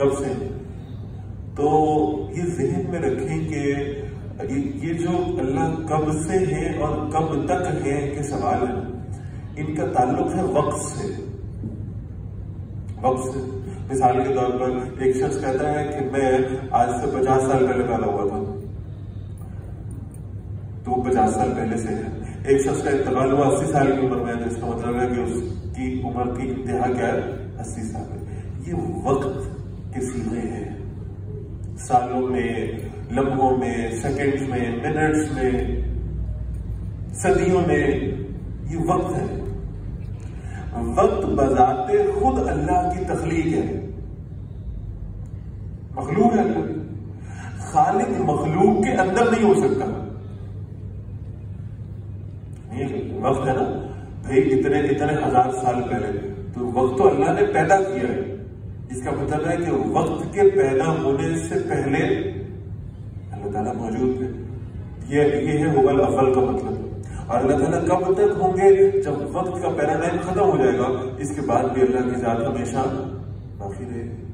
کب سے ہیں. تو یہ ذہن میں رکھیں کہ یہ جو اللہ کب سے ہے اور کب تک ہے کے سوال ہے، ان کا تعلق ہے وقت سے. وقت سے مثال کے طور پر ایک شخص کہتا ہے کہ میں آج سے 50 سال پہلے پیدا ہوا تھا، تو وہ 50 سال پہلے سے ہے. ایک شخص کا انتقال ہوا 80 سال کی عمر میں، جس کا مطلب ہے کہ اس کی عمر کی انتہا کیا ہے؟ 80 سال ہے. یہ وقت کے سیدھے ہیں، سالوں میں، لمحوں میں، سیکنڈز میں، منٹس میں، صدیوں میں. یہ وقت ہے. وقت بذات خود اللہ کی تخلیق ہے، مخلوق ہے. اللہ خالق مخلوق کے اندر نہیں ہو سکتا. وقت ہے نا بھائی اتنے ہزار سال پہلے، تو وقت تو اللہ نے پیدا کیا ہے. اس کا مطلب ہے کہ وقت کے پیدا ہونے سے پہلے اللہ تعالیٰ موجود ہے. یہ ہے هو الاول کا مطلب. اور اللہ تعالیٰ کب تک ہوں گے؟ جب وقت کا پیراڈائم ختم ہو جائے گا. اس کے بعد بھی اللہ کی ذات ہمیشہ باقی رہے گی.